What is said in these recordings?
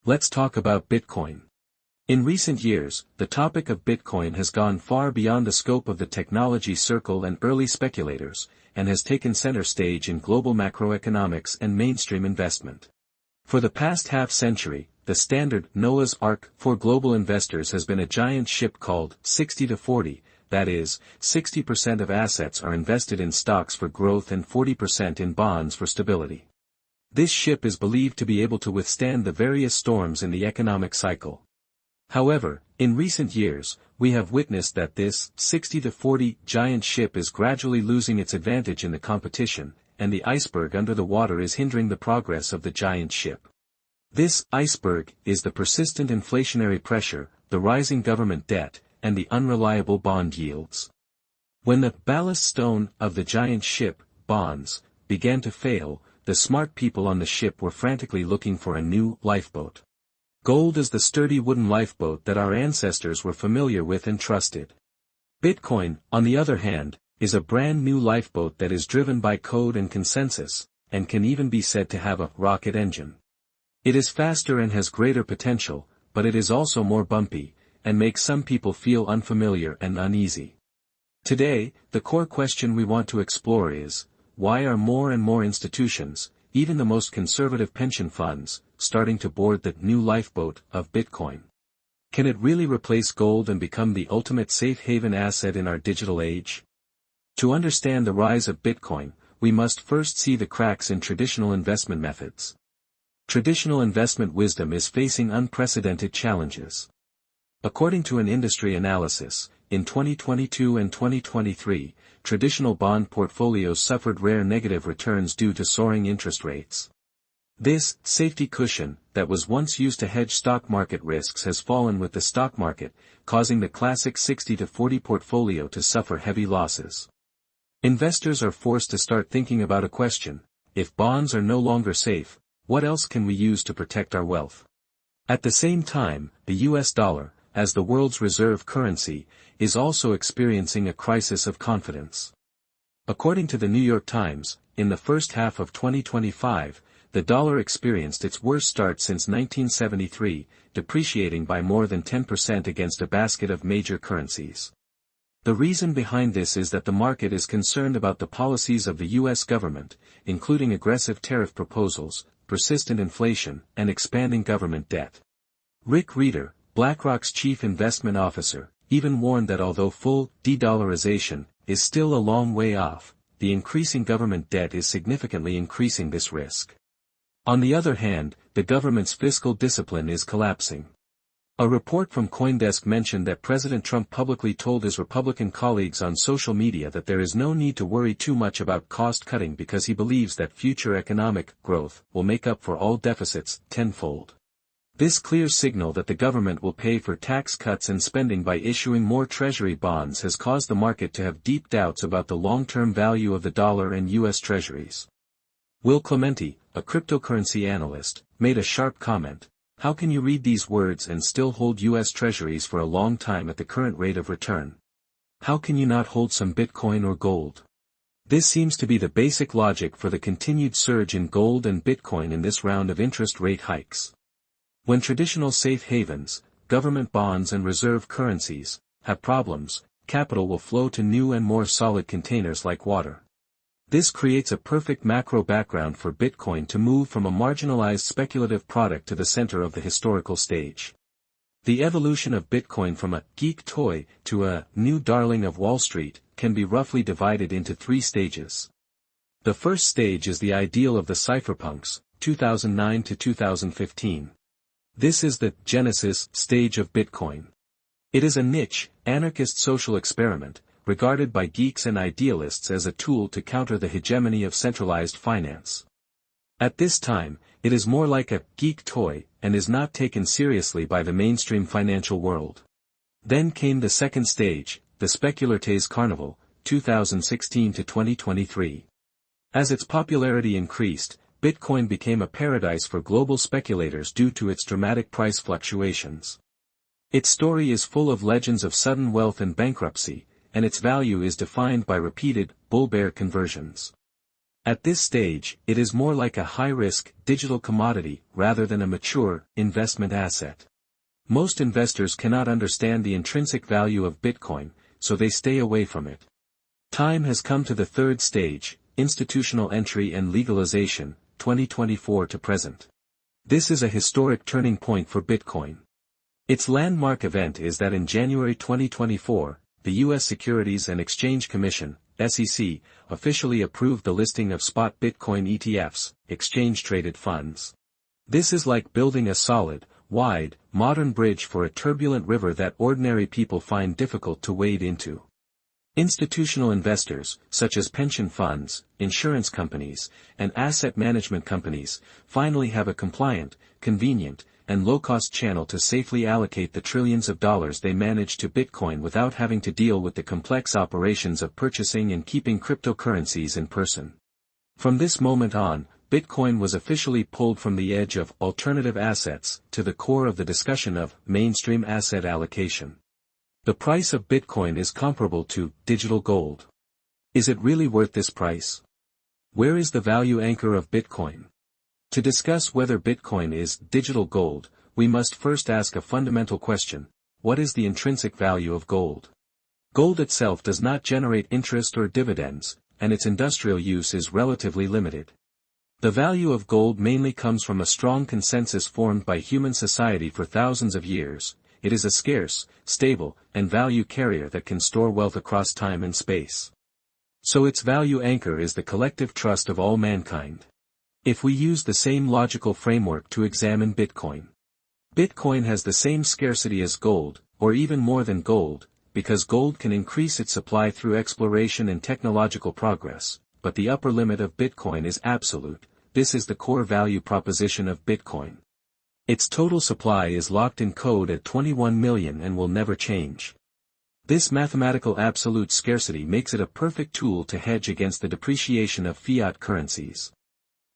Let's talk about Bitcoin. In recent years, the topic of Bitcoin has gone far beyond the scope of the technology circle and early speculators, and has taken center stage in global macroeconomics and mainstream investment. For the past half-century, the standard Noah's Ark for global investors has been a giant ship called 60-40, that is, 60% of assets are invested in stocks for growth and 40% in bonds for stability. This ship is believed to be able to withstand the various storms in the economic cycle. However, in recent years, we have witnessed that this 60-40 giant ship is gradually losing its advantage in the competition, and the iceberg under the water is hindering the progress of the giant ship. This iceberg is the persistent inflationary pressure, the rising government debt, and the unreliable bond yields. When the ballast stone of the giant ship, bonds, began to fail, the smart people on the ship were frantically looking for a new lifeboat. Gold is the sturdy wooden lifeboat that our ancestors were familiar with and trusted. Bitcoin, on the other hand, is a brand new lifeboat that is driven by code and consensus, and can even be said to have a rocket engine. It is faster and has greater potential, but it is also more bumpy, and makes some people feel unfamiliar and uneasy. Today, the core question we want to explore is, why are more and more institutions, even the most conservative pension funds, starting to board the new lifeboat of Bitcoin? Can it really replace gold and become the ultimate safe haven asset in our digital age? To understand the rise of Bitcoin, we must first see the cracks in traditional investment methods. Traditional investment wisdom is facing unprecedented challenges. According to an industry analysis, in 2022 and 2023, traditional bond portfolios suffered rare negative returns due to soaring interest rates. This safety cushion that was once used to hedge stock market risks has fallen with the stock market, causing the classic 60-40 portfolio to suffer heavy losses. Investors are forced to start thinking about a question: if bonds are no longer safe, what else can we use to protect our wealth? At the same time, the US dollar, as the world's reserve currency, is also experiencing a crisis of confidence. According to the New York Times, in the first half of 2025, the dollar experienced its worst start since 1973, depreciating by more than 10% against a basket of major currencies. The reason behind this is that the market is concerned about the policies of the US government, including aggressive tariff proposals, persistent inflation, and expanding government debt. Rick Reeder, BlackRock's chief investment officer, even warned that although full de-dollarization is still a long way off, the increasing government debt is significantly increasing this risk. On the other hand, the government's fiscal discipline is collapsing. A report from CoinDesk mentioned that President Trump publicly told his Republican colleagues on social media that there is no need to worry too much about cost-cutting because he believes that future economic growth will make up for all deficits tenfold. This clear signal that the government will pay for tax cuts and spending by issuing more treasury bonds has caused the market to have deep doubts about the long-term value of the dollar and U.S. treasuries. Will Clementi, a cryptocurrency analyst, made a sharp comment: "How can you read these words and still hold U.S. treasuries for a long time at the current rate of return? How can you not hold some Bitcoin or gold?" This seems to be the basic logic for the continued surge in gold and Bitcoin in this round of interest rate hikes. When traditional safe havens, government bonds and reserve currencies, have problems, capital will flow to new and more solid containers like water. This creates a perfect macro background for Bitcoin to move from a marginalized speculative product to the center of the historical stage. The evolution of Bitcoin from a geek toy to a new darling of Wall Street can be roughly divided into 3 stages. The first stage is the ideal of the cypherpunks, 2009 to 2015. This is the Genesis stage of Bitcoin. It is a niche, anarchist social experiment, regarded by geeks and idealists as a tool to counter the hegemony of centralized finance. At this time, it is more like a geek toy, and is not taken seriously by the mainstream financial world. Then came the second stage, the speculators carnival, 2016 to 2023. As its popularity increased, Bitcoin became a paradise for global speculators due to its dramatic price fluctuations. Its story is full of legends of sudden wealth and bankruptcy, and its value is defined by repeated bull-bear conversions. At this stage, it is more like a high-risk, digital commodity, rather than a mature, investment asset. Most investors cannot understand the intrinsic value of Bitcoin, so they stay away from it. Time has come to the third stage, institutional entry and legalization, 2024 to present. This is a historic turning point for Bitcoin. Its landmark event is that in January 2024, the U.S. Securities and Exchange Commission, SEC, officially approved the listing of spot Bitcoin ETFs, exchange-traded funds. This is like building a solid, wide, modern bridge for a turbulent river that ordinary people find difficult to wade into. Institutional investors, such as pension funds, insurance companies, and asset management companies, finally have a compliant, convenient, and low-cost channel to safely allocate the trillions of dollars they manage to Bitcoin without having to deal with the complex operations of purchasing and keeping cryptocurrencies in person. From this moment on, Bitcoin was officially pulled from the edge of alternative assets to the core of the discussion of mainstream asset allocation. The price of Bitcoin is comparable to digital gold. Is it really worth this price? Where is the value anchor of Bitcoin? To discuss whether Bitcoin is digital gold, we must first ask a fundamental question: what is the intrinsic value of gold? Gold itself does not generate interest or dividends, and its industrial use is relatively limited. The value of gold mainly comes from a strong consensus formed by human society for thousands of years. It is a scarce, stable, and value carrier that can store wealth across time and space. So its value anchor is the collective trust of all mankind. If we use the same logical framework to examine Bitcoin, Bitcoin has the same scarcity as gold, or even more than gold, because gold can increase its supply through exploration and technological progress, but the upper limit of Bitcoin is absolute. This is the core value proposition of Bitcoin. Its total supply is locked in code at 21 million and will never change. This mathematical absolute scarcity makes it a perfect tool to hedge against the depreciation of fiat currencies.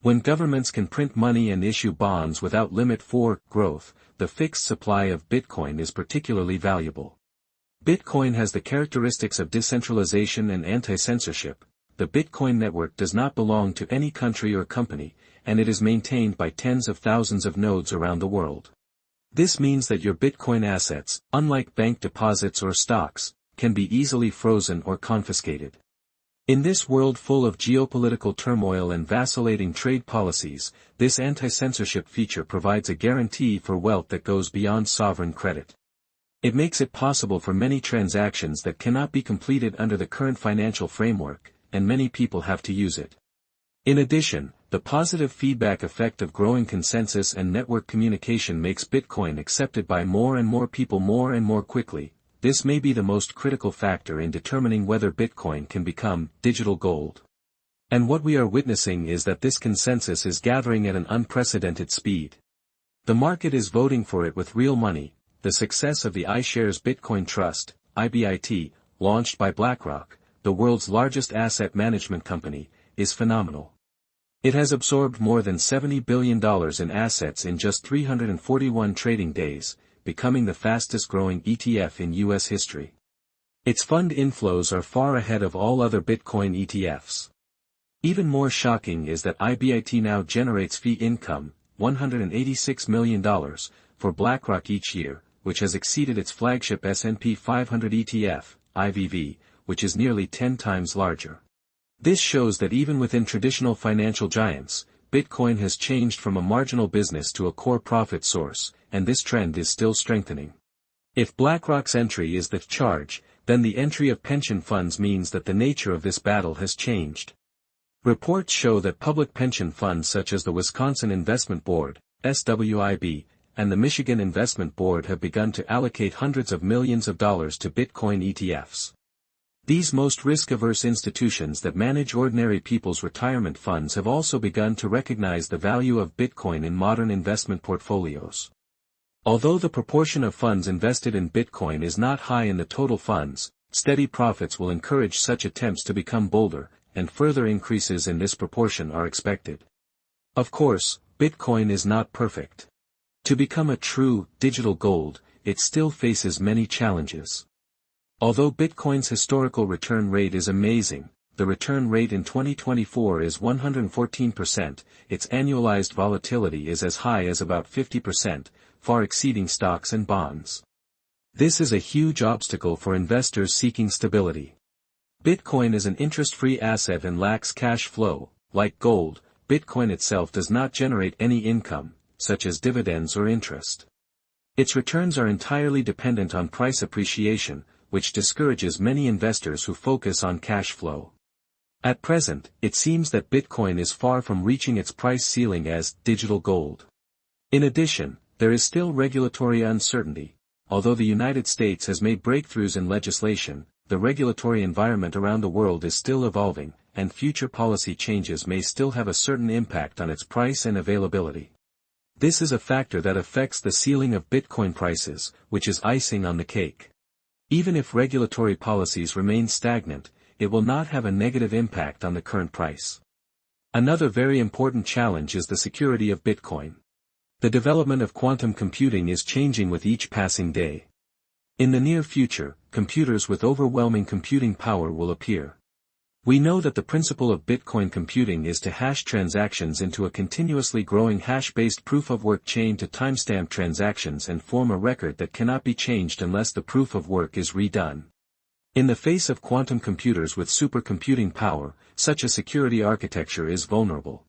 When governments can print money and issue bonds without limit for growth, the fixed supply of Bitcoin is particularly valuable. Bitcoin has the characteristics of decentralization and anti-censorship. The Bitcoin network does not belong to any country or company, and it is maintained by tens of thousands of nodes around the world. This means that your Bitcoin assets, unlike bank deposits or stocks, can be easily frozen or confiscated. In this world full of geopolitical turmoil and vacillating trade policies, this anti-censorship feature provides a guarantee for wealth that goes beyond sovereign credit. It makes it possible for many transactions that cannot be completed under the current financial framework, and many people have to use it. In addition, the positive feedback effect of growing consensus and network communication makes Bitcoin accepted by more and more people more and more quickly. This may be the most critical factor in determining whether Bitcoin can become digital gold. And what we are witnessing is that this consensus is gathering at an unprecedented speed. The market is voting for it with real money. The success of the iShares Bitcoin Trust, IBIT, launched by BlackRock, the world's largest asset management company, is phenomenal. It has absorbed more than $70 billion in assets in just 341 trading days, becoming the fastest-growing ETF in U.S. history. Its fund inflows are far ahead of all other Bitcoin ETFs. Even more shocking is that IBIT now generates fee income, $186 million, for BlackRock each year, which has exceeded its flagship S&P 500 ETF, IVV, which is nearly 10 times larger. This shows that even within traditional financial giants, Bitcoin has changed from a marginal business to a core profit source, and this trend is still strengthening. If BlackRock's entry is the charge, then the entry of pension funds means that the nature of this battle has changed. Reports show that public pension funds such as the Wisconsin Investment Board, SWIB, and the Michigan Investment Board have begun to allocate hundreds of millions of dollars to Bitcoin ETFs. These most risk-averse institutions that manage ordinary people's retirement funds have also begun to recognize the value of Bitcoin in modern investment portfolios. Although the proportion of funds invested in Bitcoin is not high in the total funds, steady profits will encourage such attempts to become bolder, and further increases in this proportion are expected. Of course, Bitcoin is not perfect. To become a true, digital gold, it still faces many challenges. Although Bitcoin's historical return rate is amazing, the return rate in 2024 is 114%, its annualized volatility is as high as about 50%, far exceeding stocks and bonds. This is a huge obstacle for investors seeking stability. Bitcoin is an interest-free asset and lacks cash flow. Like gold, Bitcoin itself does not generate any income, such as dividends or interest. Its returns are entirely dependent on price appreciation, which discourages many investors who focus on cash flow. At present, it seems that Bitcoin is far from reaching its price ceiling as digital gold. In addition, there is still regulatory uncertainty. Although the United States has made breakthroughs in legislation, the regulatory environment around the world is still evolving, and future policy changes may still have a certain impact on its price and availability. This is a factor that affects the ceiling of Bitcoin prices, which is icing on the cake. Even if regulatory policies remain stagnant, it will not have a negative impact on the current price. Another very important challenge is the security of Bitcoin. The development of quantum computing is changing with each passing day. In the near future, computers with overwhelming computing power will appear. We know that the principle of Bitcoin computing is to hash transactions into a continuously growing hash-based proof-of-work chain to timestamp transactions and form a record that cannot be changed unless the proof of work is redone. In the face of quantum computers with supercomputing power, such a security architecture is vulnerable.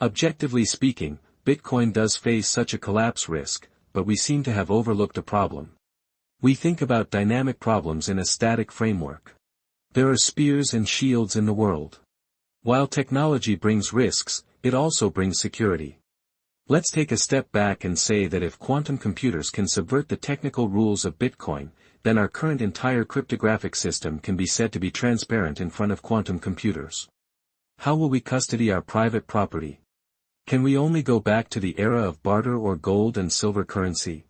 Objectively speaking, Bitcoin does face such a collapse risk, but we seem to have overlooked a problem. We think about dynamic problems in a static framework. There are spears and shields in the world. While technology brings risks, it also brings security. Let's take a step back and say that if quantum computers can subvert the technical rules of Bitcoin, then our current entire cryptographic system can be said to be transparent in front of quantum computers. How will we custody our private property? Can we only go back to the era of barter or gold and silver currency?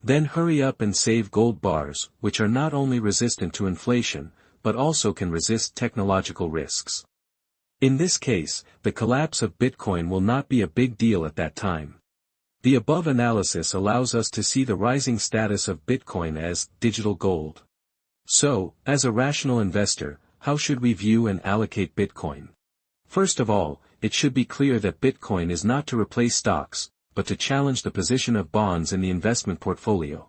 Then hurry up and save gold bars, which are not only resistant to inflation, but also can resist technological risks. In this case, the collapse of Bitcoin will not be a big deal at that time. The above analysis allows us to see the rising status of Bitcoin as digital gold. So, as a rational investor, how should we view and allocate Bitcoin? First of all, it should be clear that Bitcoin is not to replace stocks, but to challenge the position of bonds in the investment portfolio.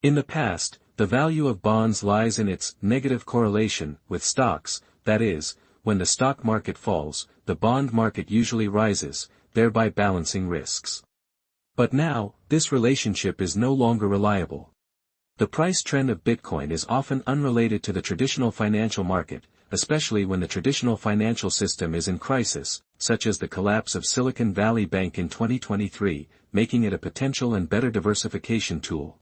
In the past, the value of bonds lies in its negative correlation with stocks, that is, when the stock market falls, the bond market usually rises, thereby balancing risks. But now, this relationship is no longer reliable. The price trend of Bitcoin is often unrelated to the traditional financial market, especially when the traditional financial system is in crisis, such as the collapse of Silicon Valley Bank in 2023, making it a potential and better diversification tool.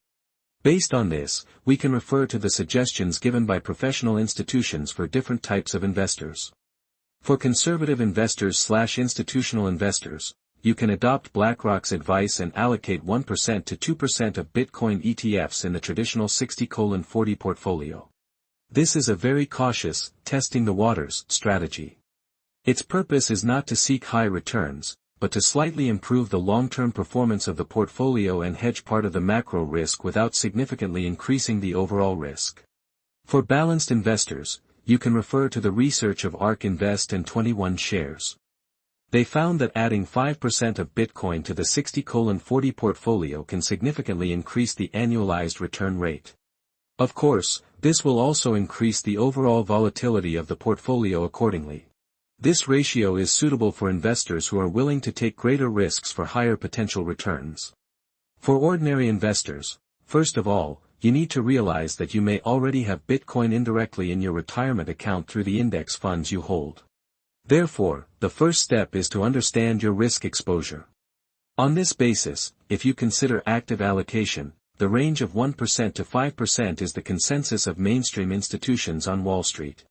Based on this, we can refer to the suggestions given by professional institutions for different types of investors. For conservative investors/institutional investors, you can adopt BlackRock's advice and allocate 1% to 2% of Bitcoin ETFs in the traditional 60:40 portfolio. This is a very cautious, testing the waters strategy. Its purpose is not to seek high returns, but to slightly improve the long-term performance of the portfolio and hedge part of the macro risk without significantly increasing the overall risk. For balanced investors, you can refer to the research of ARK Invest and 21 Shares. They found that adding 5% of Bitcoin to the 60:40 portfolio can significantly increase the annualized return rate. Of course, this will also increase the overall volatility of the portfolio accordingly. This ratio is suitable for investors who are willing to take greater risks for higher potential returns. For ordinary investors, first of all, you need to realize that you may already have Bitcoin indirectly in your retirement account through the index funds you hold. Therefore, the first step is to understand your risk exposure. On this basis, if you consider active allocation, the range of 1% to 5% is the consensus of mainstream institutions on Wall Street.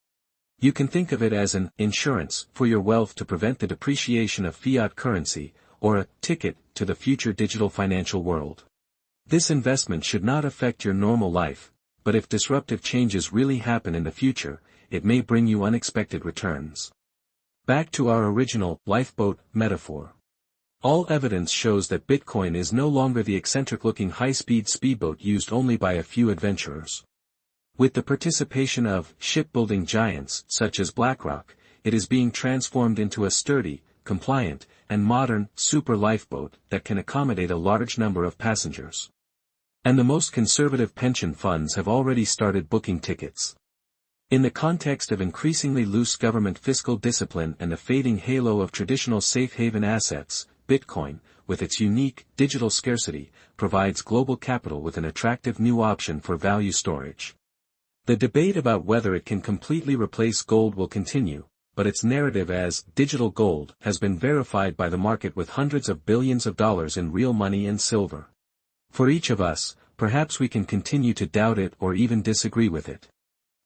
You can think of it as an insurance for your wealth to prevent the depreciation of fiat currency, or a ticket to the future digital financial world. This investment should not affect your normal life, but if disruptive changes really happen in the future, it may bring you unexpected returns. Back to our original lifeboat metaphor. All evidence shows that Bitcoin is no longer the eccentric-looking high-speed speedboat used only by a few adventurers. With the participation of shipbuilding giants such as BlackRock, it is being transformed into a sturdy, compliant, and modern super lifeboat that can accommodate a large number of passengers. And the most conservative pension funds have already started booking tickets. In the context of increasingly loose government fiscal discipline and the fading halo of traditional safe haven assets, Bitcoin, with its unique digital scarcity, provides global capital with an attractive new option for value storage. The debate about whether it can completely replace gold will continue, but its narrative as digital gold has been verified by the market with hundreds of billions of dollars in real money and silver. For each of us, perhaps we can continue to doubt it or even disagree with it.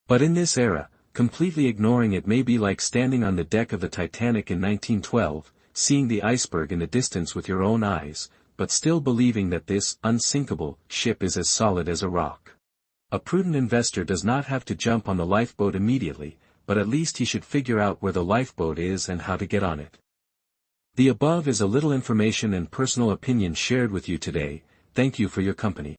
But in this era, completely ignoring it may be like standing on the deck of the Titanic in 1912, seeing the iceberg in the distance with your own eyes, but still believing that this unsinkable ship is as solid as a rock. A prudent investor does not have to jump on the lifeboat immediately, but at least he should figure out where the lifeboat is and how to get on it. The above is a little information and personal opinion shared with you today. Thank you for your company.